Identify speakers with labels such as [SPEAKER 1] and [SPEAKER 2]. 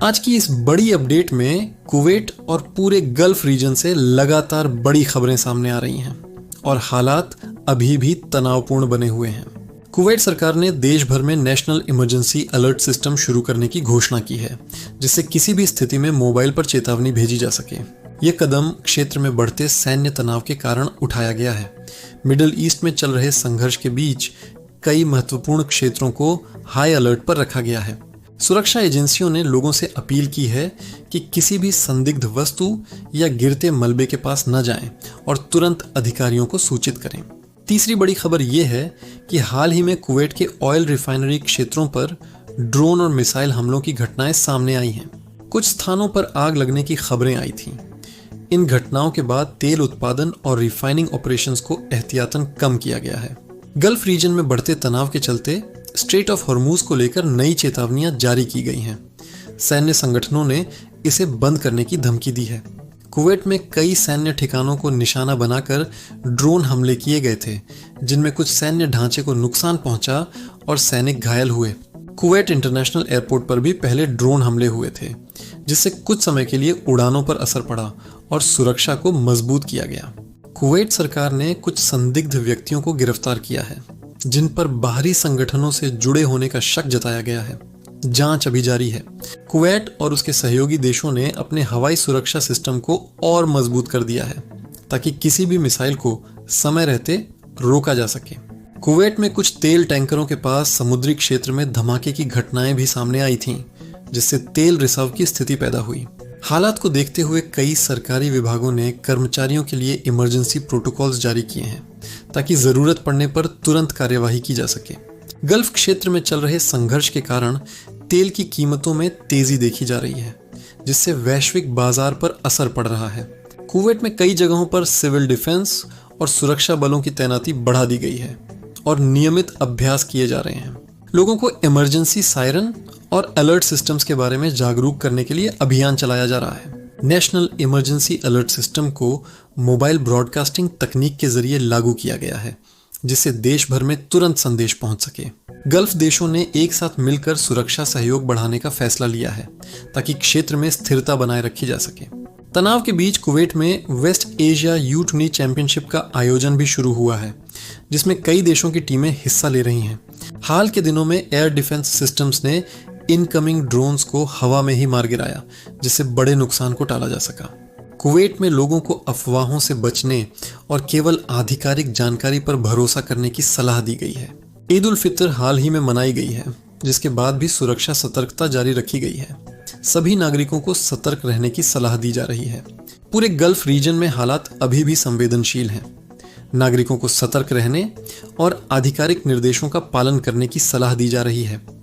[SPEAKER 1] आज की इस बड़ी अपडेट में कुवैत और पूरे गल्फ रीजन से लगातार बड़ी खबरें सामने आ रही हैं और हालात अभी भी तनावपूर्ण बने हुए हैं। कुवैत सरकार ने देश भर में नेशनल इमरजेंसी अलर्ट सिस्टम शुरू करने की घोषणा की है, जिससे किसी भी स्थिति में मोबाइल पर चेतावनी भेजी जा सके। यह कदम क्षेत्र में बढ़ते सैन्य तनाव के कारण उठाया गया है। मिडिल ईस्ट में चल रहे संघर्ष के बीच कई महत्वपूर्ण क्षेत्रों को हाई अलर्ट पर रखा गया है। सुरक्षा एजेंसियों ने लोगों से अपील की है कि किसी भी संदिग्ध वस्तु या गिरते मलबे के पास न जाएं और तुरंत अधिकारियों को सूचित करें। तीसरी बड़ी खबर यह है कि हाल ही में कुवैत के ऑयल रिफाइनरी क्षेत्रों पर ड्रोन और मिसाइल हमलों की घटनाएं सामने आई हैं। कुछ स्थानों पर आग लगने की खबरें आई थीं। इन घटनाओं के बाद तेल उत्पादन और रिफाइनिंग ऑपरेशंस को एहतियातन कम किया गया है। गल्फ रीजन में बढ़ते तनाव के चलते स्ट्रेट ऑफ हॉर्मूज को लेकर नई चेतावनियां जारी की गई हैं। सैन्य संगठनों ने इसे बंद करने की धमकी दी है। कुवैत में कई सैन्य ठिकानों को निशाना बनाकर ड्रोन हमले किए गए थे, जिनमें कुछ सैन्य ढांचे को नुकसान पहुंचा और सैनिक घायल हुए। कुवैत इंटरनेशनल एयरपोर्ट पर भी पहले ड्रोन हमले हुए थे, जिससे कुछ समय के लिए उड़ानों पर असर पड़ा और सुरक्षा को मजबूत किया गया। कुवैत सरकार ने कुछ संदिग्ध व्यक्तियों को गिरफ्तार किया है, जिन पर बाहरी संगठनों से जुड़े होने का शक जताया गया है। जांच अभी जारी है। कुवैत और उसके सहयोगी देशों ने अपने हवाई सुरक्षा सिस्टम को और मजबूत कर दिया है, ताकि किसी भी मिसाइल को समय रहते रोका जा सके। कुवैत में कुछ तेल टैंकरों के पास समुद्री क्षेत्र में धमाके की घटनाएं भी सामने आई थीं, जिससे तेल रिसाव की स्थिति पैदा हुई। हालात को देखते हुए कई सरकारी विभागों ने कर्मचारियों के लिए इमरजेंसी प्रोटोकॉल्स जारी किए हैं, ताकि जरूरत पड़ने पर तुरंत कार्यवाही की जा सके। गल्फ क्षेत्र में चल रहे संघर्ष के कारण तेल की कीमतों में तेजी देखी जा रही है, जिससे वैश्विक बाजार पर असर पड़ रहा है। कुवैत में कई जगहों पर सिविल डिफेंस और सुरक्षा बलों की तैनाती बढ़ा दी गई है और नियमित अभ्यास किए जा रहे हैं। लोगों को इमरजेंसी सायरन और अलर्ट सिस्टम्स के बारे में जागरूक करने के लिए अभियान चलाया जा रहा है। नेशनल इमरजेंसी अलर्ट सिस्टम को मोबाइल ब्रॉडकास्टिंग तकनीक के जरिए लागू किया गया है, जिससे देश भर में तुरंत संदेश पहुंच सके। गल्फ देशों ने एक साथ मिलकर सुरक्षा सहयोग बढ़ाने का फैसला लिया है, ताकि क्षेत्र में स्थिरता बनाए रखी जा सके। तनाव के बीच कुवैत में वेस्ट एशिया U20 चैंपियनशिप का आयोजन भी शुरू हुआ है, जिसमें कई देशों की टीमें हिस्सा ले रही हैं। हाल के दिनों में एयर डिफेंस सिस्टम्स ने इनकमिंग ड्रोन्स को हवा में ही मार गिराया, जिससे बड़े नुकसान को टाला जा सका। कुवैत में लोगों को अफवाहों से बचने और केवल आधिकारिक जानकारी पर भरोसा करने की सलाह दी गई है। ईद उल फितर हाल ही में मनाई गई है, जिसके बाद भी सुरक्षा सतर्कता जारी रखी गई है। सभी नागरिकों को सतर्क रहने की सलाह दी जा रही है। पूरे गल्फ रीजन में हालात अभी भी संवेदनशील हैं। नागरिकों को सतर्क रहने और आधिकारिक निर्देशों का पालन करने की सलाह दी जा रही है।